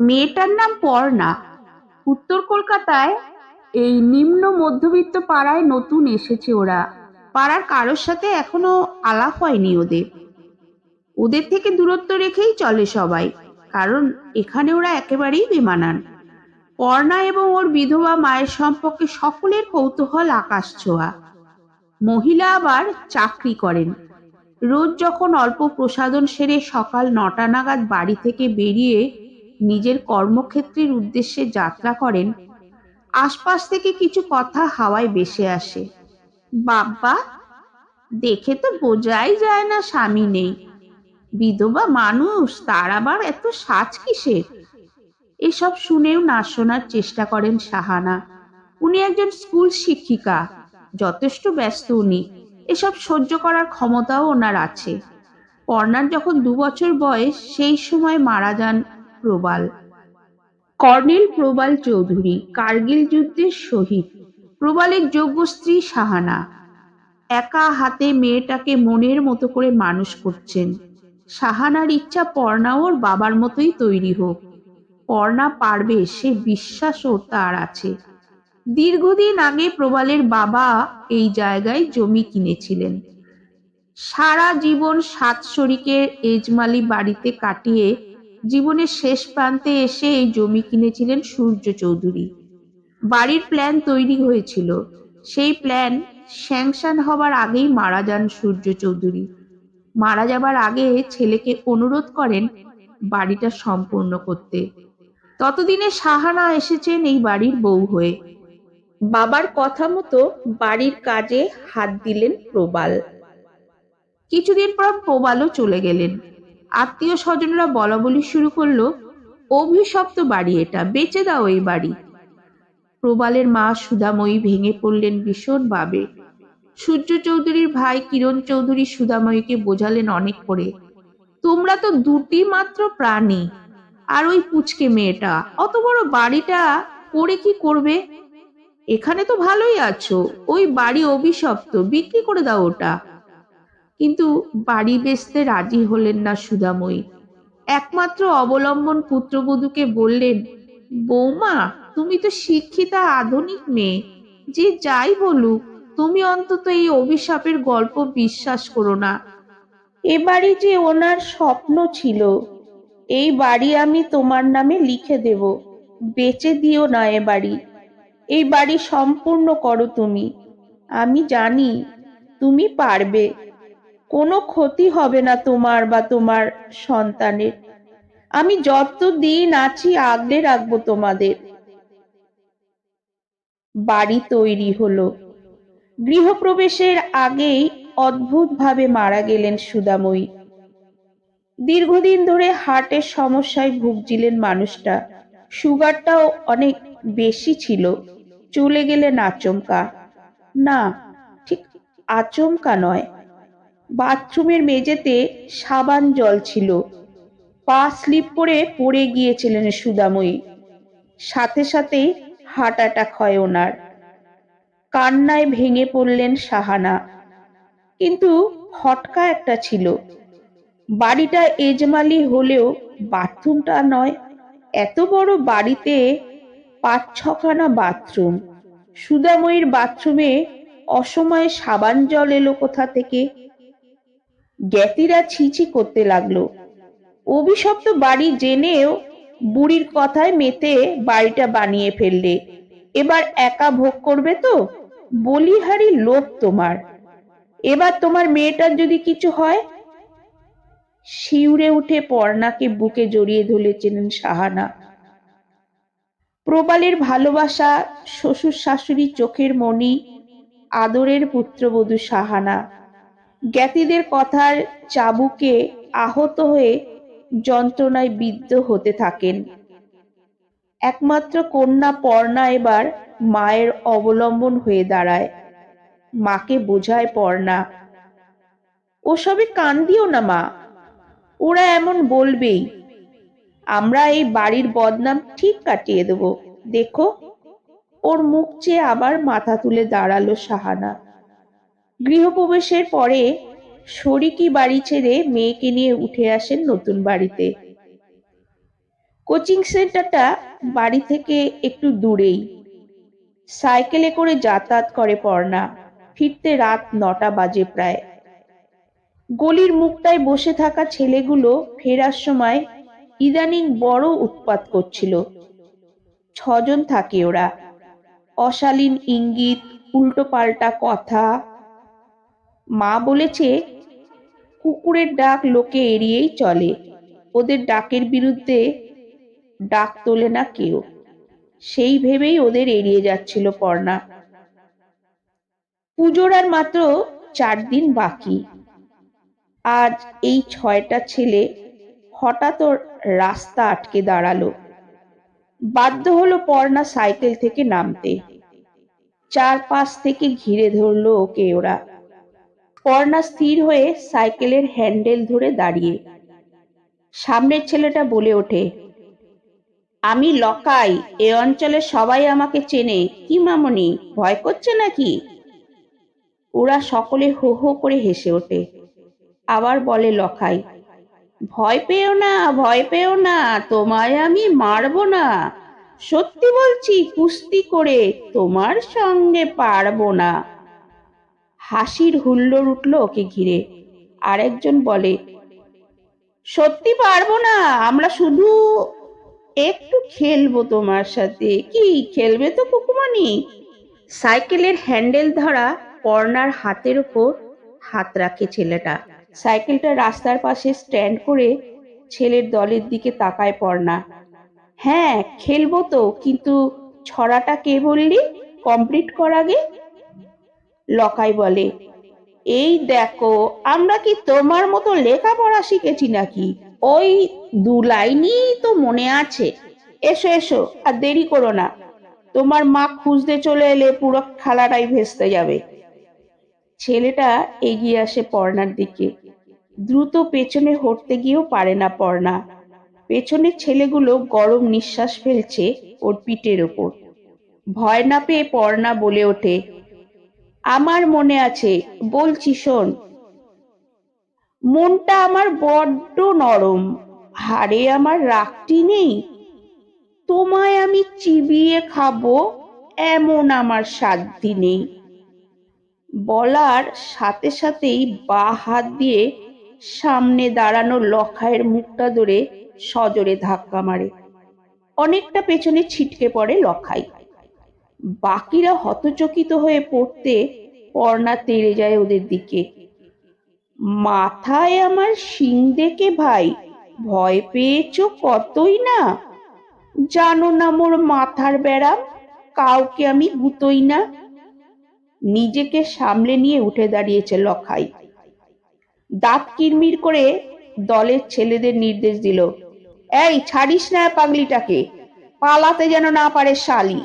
মেয়েটার নাম পর্ণা। উত্তর কলকাতায় এই নিম্ন মধ্যবিত্ত পাড়ায় নতুন এসেছে ওরা। পাড়ার কারোর সাথে এখনো আলাপ হয়নি ওদের। ওদের থেকে দূরত্ব রেখেই চলে সবাই, কারণ এখানে ওরা একেবারেই বেমানান। পর্ণা এবং ওর বিধবা মায়ের সম্পর্কে সকলের কৌতূহল আকাশ ছোঁয়া। মহিলা আবার চাকরি করেন। রোজ যখন অল্প প্রসাধন সেরে সকাল ৯টা নাগাদ বাড়ি থেকে বেরিয়ে নিজের কর্মক্ষেত্রের উদ্দেশ্যে যাত্রা করেন, আশপাশ থেকে কিছু কথা হাওয়ায় ভেসে আসে। বাবা, দেখে তো বোঝাই যায় না স্বামী নেই। বিধবা মানুষ, তার আবার এত সাজ কিসের? এসব শুনেও না শোনার চেষ্টা করেন সাহানা। উনি একজন স্কুল শিক্ষিকা, যথেষ্ট ব্যস্ত উনি। এসব সহ্য করার ক্ষমতাও ওনার আছে। পর্ণার যখন ২ বছর বয়স, সেই সময় মারা যান প্রবাল। কর্নেল প্রবাল চৌধুরী, কার্গিল যুদ্ধের শহীদ। প্রবালের যোগ্য স্ত্রী সাহানা একা হাতে মেয়েটাকে মনের মতো করে মানুষ করছেন। সাহানার ইচ্ছা পর্ণা ওর বাবার মতোই তৈরি হোক। পর্ণা পারবে, সে বিশ্বাসও তার আছে। দীর্ঘদিন আগে প্রবালের বাবা এই জায়গায় জমি কিনেছিলেন। সারা জীবন ৭ শরিকের এজমালি বাড়িতে কাটিয়ে জীবনের শেষ প্রান্তে এসে এই জমি কিনেছিলেন সূর্য চৌধুরী। বাড়ির প্ল্যান তৈরি হয়েছিল। সেই প্ল্যান স্যাংশন হবার আগেই মারা যান সূর্য চৌধুরী। মারা যাবার আগে ছেলেকে অনুরোধ করেন বাড়িটা সম্পূর্ণ করতে। ততদিনে সাহানা এসেছেন এই বাড়ির বউ হয়ে। বাবার কথা মতো বাড়ির কাজে হাত দিলেন প্রবাল। কিছুদিন পর প্রবালও চলে গেলেন। আত্মীয় স্বজনরা বলাবলি শুরু করলো, অভিশপ্ত বাড়ি এটা, বেচে দাও এই বাড়ি। প্রবালের মা সুধাময়ী ভেঙে পড়লেন ভীষণভাবে। সূর্য চৌধুরীর ভাই কিরণ চৌধুরী সুধাময়ীকে বোঝালেন অনেক করে, তোমরা তো দুটি মাত্র প্রাণী, আর ওই পুচকে মেয়েটা, অত বড় বাড়িটা করে কি করবে? এখানে তো ভালোই আছো, ওই বাড়ি অভিশপ্ত, বিক্রি করে দাও ওটা। কিন্তু বাড়ি বেচতে রাজি হলেন না সুধাময়ী। একমাত্র অবলম্বন পুত্রবধূকে বললেন, বৌমা, তুমি তো শিক্ষিতা আধুনিক মেয়ে, যে যাই বলুক তুমি অন্তত এই অভিশাপের গল্প বিশ্বাস করো না। এ বাড়ি যে ওনার স্বপ্ন ছিল, এই বাড়ি আমি তোমার নামে লিখে দেব। বেচে দিও না এ বাড়ি। এই বাড়ি সম্পূর্ণ করো তুমি। আমি জানি তুমি পারবে। কোনো ক্ষতি হবে না তোমার বা তোমার সন্তানের। আমি যতদিন আছি আগলে রাখবো তোমাদের। বাড়ি তৈরি হলো। গৃহপ্রবেশের আগেই অদ্ভুতভাবে মারা গেলেন সুধাময়ী। দীর্ঘদিন ধরে হার্টের সমস্যায় ভুগছিলেন মানুষটা। সুগারটাও অনেক বেশি ছিল। চলে গেলেন আচমকা। না, ঠিক আচমকা নয়। বাথরুমের মেঝেতে সাবান জল ছিল। পা স্লিপ করে পড়ে গিয়েছিলেন সুধাময়ী। সাথে সাথেই হার্ট অ্যাটাক হয় ওনার। কান্নায় ভেঙে পড়লেন সাহানা। কিন্তু ফটকা একটা ছিল, বাড়িটা এজমালি হলেও বাথরুমটা নয়। এত বড় বাড়িতে ৫-৬খানা বাথরুম। সুধাময়ীর বাথরুমে অসময়ে সাবান জল এলো কোথা থেকে? জ্ঞাতিরা ছিছি করতে লাগলো। অভিশপ্ত বাড়ি জেনেও বুড়ির কথায় মেতে বাড়িটা বানিয়ে ফেললে। এবার একা ভোগ করবে তো? বলিহারি লোভ তোমার। এবার তোমার মেয়েটার যদি কিছু হয়? শিউরে উঠে পর্ণাকে বুকে জড়িয়ে ধরেছিলেন সাহানা। প্রবালের ভালোবাসা, শ্বশুর শাশুড়ি চোখের মণি, আদরের পুত্রবধূ সাহানা। জ্ঞাতিদের কথার চাবুকে আহত হয়ে যন্ত্রণায় বিদ্ধ হতে থাকেন। একমাত্র কন্যা পর্ণা এবার মায়ের অবলম্বন হয়ে দাঁড়ায়। মাকে বোঝায় পর্ণা, ওসবে কান দিও না মা, ওরা এমন বলবেই। আমরা এই বাড়ির বদনাম ঠিক কাটিয়ে দেব, দেখো। ওর মুখ চেয়ে আবার মাথা তুলে দাঁড়ালো সাহানা। গৃহপ্রবেশের পরে শরিকি বাড়ি ছেড়ে মেয়েকে নিয়ে উঠে আসেন নতুন বাড়িতে। কোচিং সেন্টারটা বাড়ি থেকে একটু দূরেই। সাইকেলে করে যাতায়াত করে পড়না। ফিরতে রাত 9টা বাজে প্রায়। গলির মুখটায় বসে থাকা ছেলেগুলো ফেরার সময় ইদানিং বড় উৎপাত করছিল। 6জন থাকে ওরা। অশালীন ইঙ্গিত, উল্টোপাল্টা কথা। মা বলেছে কুকুরের ডাক লোকে এড়িয়েই চলে, ওদের ডাকের বিরুদ্ধে ডাক তোলে না কেউ। সেই ভেবেই ওদের এড়িয়ে যাচ্ছিল পর্ণা। পুজোর আর মাত্র 4 দিন বাকি। আজ এই 6টা ছেলে হঠাৎ ওর রাস্তা আটকে দাঁড়ালো। বাধ্য হলো পর্ণা সাইকেল থেকে নামতে। চারপাশ থেকে ঘিরে ধরলো ওকে ওরা। পর্ণা স্থির হয়ে সাইকেলের হ্যান্ডেল ধরে দাঁড়িয়ে। সামনের ছেলেটা বলে ওঠে, আমি লকাই, এ অঞ্চলে সবাই আমাকে চেনে। কি মামনি, ভয় করছে নাকি? ওরা সকলে হো হো করে হেসে ওঠে। আবার বলে লখাই, ভয় পেও না, ভয় পেও না, তোমায় আমি মারবো না। সত্যি বলছি, কুস্তি করে তোমার সঙ্গে পারবো না। হাসির হুল্লোড় উঠল ওকে ঘিরে। আরেকজন বলে, সত্যি পারবো না, আমরা শুধু একটু খেলবো তোমার সাথে। কি খেলবে তো কুকুমানি? সাইকেলের হ্যান্ডেল ধরা পর্ণার হাতের ওপর হাত রাখে ছেলেটা। সাইকেলটা রাস্তার পাশে স্ট্যান্ড করে ছেলের দলের দিকে তাকায় পর্ণা। হ্যাঁ খেলবো তো, কিন্তু ছড়াটা কে বললি কমপ্লিট কর আগে। লকাই বলে, এই দেখো, আমরা কি তোমার মতো লেখাপড়া শিখেছি নাকি? ওই 2 লাইনই তো মনে আছে। এসো এসো, আর দেরি করো না, তোমার মা খুঁজতে চলে এলে পুরো খেলাটাই ভেস্তে যাবে। ছেলেটা এগিয়ে আসে পর্ণার দিকে। দ্রুত পেছনে হটতে গিয়েও পারে না পর্ণা। পেছনের ছেলেগুলো গরম নিঃশ্বাস ফেলছে ওর পিঠের ওপর। ভয় না পেয়ে পর্ণা বলে ওঠে, আমার মনে আছে, বলছি শোন। মনটা আমার বড্ড নরম, হাড়ে আমার রাগটি নেই। তোমায় আমি চিবিয়ে খাবো এমন আমার সাধ্যি নেই। বলার সাথে সাথেই বাঁ হাত দিয়ে সামনে দাঁড়ানো লখাইয়ের মুখটা ধরে সজোরে ধাক্কা মারে। অনেকটা পেছনে ছিটকে পড়ে লখাই। বাকিরা হতচকিত হয়ে পড়তে পর্ণা তেড়ে যায় ওদের দিকে। মাথায় আমার শিং দেখে ভাই ভয় পেয়েছো কতই না। জানো না মোর মাথার ব্যারাম, কাউকে আমি গুতোই না। নিজেকে সামলে নিয়ে উঠে দাঁড়িয়েছে লখাই। দাঁত কিরমির করে দলের ছেলেদের নির্দেশ দিল, এই ছাড়িস না পাগলিটাকে, পালাতে যেন না পারে শালি।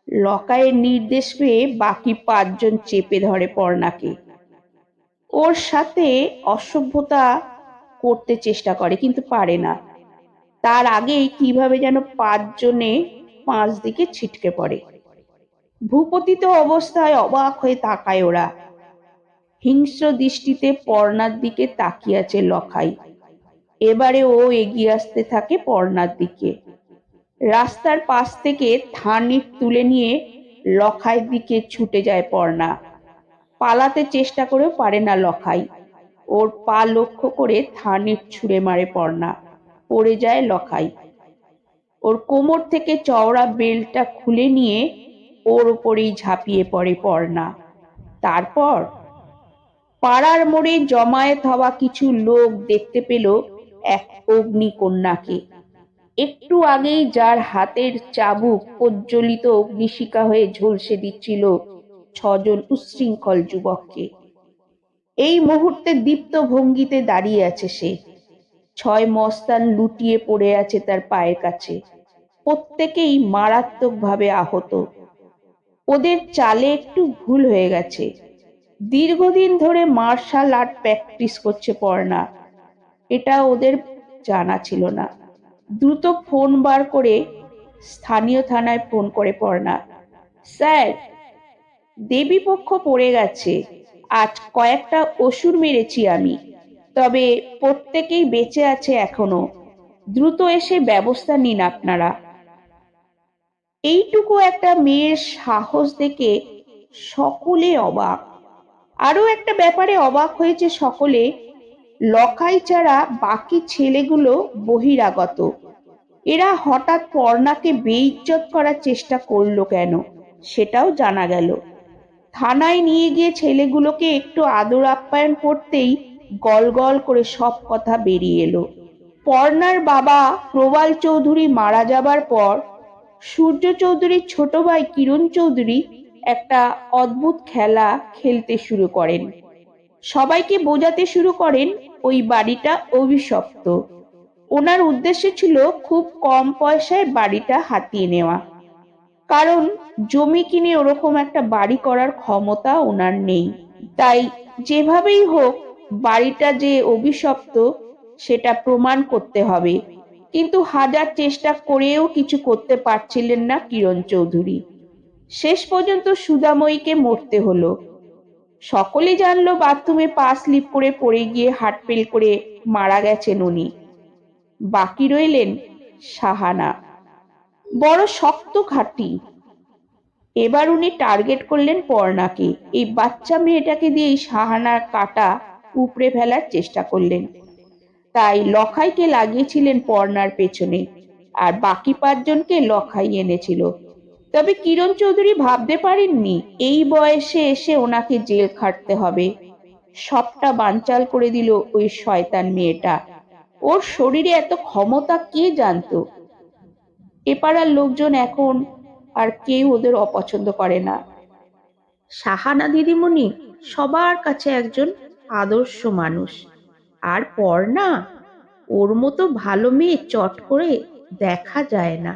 লকাইয়ের নির্দেশ পেয়ে বাকি 5জন চেপে ধরে পর্ণাকে। ওর সাথে অসভ্যতা করতে চেষ্টা করে কিন্তু পারে না। তার আগেই কিভাবে যেন 5জনে 5 দিকে ছিটকে পড়ে। ভূপতিত অবস্থায় অবাক হয়ে তাকায় ওরা। হিংস্র দৃষ্টিতে পর্ণার দিকে তাকিয়ে আছে লখাই। এবারে ও এগিয়ে আসতে থাকে পর্ণার দিকে। রাস্তার পাশ থেকে থানির তুলে নিয়ে লখাইয়ের দিকে ছুটে যায় পর্ণা। পালাতে চেষ্টা করেও পারে না লখাই। ওর পা লক্ষ্য করে থানির ছুঁড়ে মারে পর্ণা। পড়ে যায় লখাই। ওর কোমর থেকে চওড়া বেল্টটা খুলে নিয়ে ওর উপরেই ঝাঁপিয়ে পড়ে পর্ণা। তারপর পাড়ার মোড়ে জমায়েত হওয়া কিছু লোক দেখতে পেল এক অগ্নিকন্যাকে। একটু আগেই যার হাতের চাবুক প্রজ্বলিত অগ্নিশিখা হয়ে ঝলসে দিচ্ছিল 6জন উচ্ছৃঙ্খল যুবককে। এই মুহূর্তে দীপ্ত ভঙ্গিতে দাঁড়িয়ে আছে সে। 6 মস্তান লুটিয়ে পড়ে আছে তার পায়ের কাছে। প্রত্যেকেই মারাত্মকভাবে আহত। ওদের চালে একটু ভুল হয়ে গেছে। দীর্ঘদিন ধরে মার্শাল আর্ট প্র্যাকটিস করছে পর্ণা, এটা ওদের জানা ছিল না। দ্রুত ফোন বার করে স্থানীয় থানায় ফোন করে পর্ণা, স্যার, দেবীপক্ষ পড়ে গেছে, আজ কয়েকটা অসুর মেরেছি আমি, তবে প্রত্যেকেই বেঁচে আছে এখনো। দ্রুত এসে ব্যবস্থা নিন আপনারা। এইটুকু একটা মেয়ের সাহস দেখে সকলে অবাক। আরো একটা ব্যাপারে অবাক হয়েছে সকলে, লখাই ছাড়া বাকি ছেলেগুলো বহিরাগত। এরা হঠাৎ পর্ণাকে বেইজ্জত করার চেষ্টা করলো কেন, সেটাও জানা গেল। থানায় নিয়ে গিয়ে ছেলেগুলোকে একটু আদর আপ্যায়ন করতেই গল গল করে সব কথা বেরিয়ে এলো। পর্ণার বাবা প্রবাল চৌধুরী মারা যাবার পর সূর্য চৌধুরীর ছোট ভাই কিরণ চৌধুরী একটা অদ্ভুত খেলা খেলতে শুরু করেন। সবাইকে বোঝাতে শুরু করেন ওই বাড়িটা অভিশপ্ত। ওনার উদ্দেশ্য ছিল খুব কম পয়সায় বাড়িটা হাতিয়ে নেওয়া, কারণ জমি কিনে ওরকম একটা বাড়ি করার ক্ষমতা ওনার নেই। তাই যেভাবেই হোক বাড়িটা যে অভিশপ্ত সেটা প্রমাণ করতে হবে। কিন্তু হাজার চেষ্টা করেও কিছু করতে পারছিলেন না কিরণ চৌধুরী। শেষ পর্যন্ত সুধাময়ীকে মরতে হলো। সকলে জানলো বাথরুমে পা স্লিপ করে পড়ে গিয়ে হার্ট ফেল করে মারা গেছেন উনি। বাকি রইলেন সাহানা, বড় শক্ত ঘাঁটি। এবার উনি টার্গেট করলেন পর্ণাকে। এই বাচ্চা মেয়েটাকে দিয়েই সাহানার কাটা উপড়ে ফেলার চেষ্টা করলেন। তাই লখাইকে লাগিয়েছিলেন পর্ণার পেছনে, আর বাকি 5 জনকে লখাই এনেছিল। তবে কিরণ চৌধুরী ভাবতে পারেননি এই বয়সে এসে ওনাকে জেল খাটতে হবে। সবটা বানচাল করে দিল ওই শয়তান মেয়েটা। ওর শরীরে এত ক্ষমতা কে জানতো। এপাড়ার লোকজন এখন আর কেউ ওদের অপছন্দ করে না। সাহানা দিদিমণি সবার কাছে একজন আদর্শ মানুষ। আর পর্ণা, ওর মতো ভালো মেয়ে চট করে দেখা যায় না।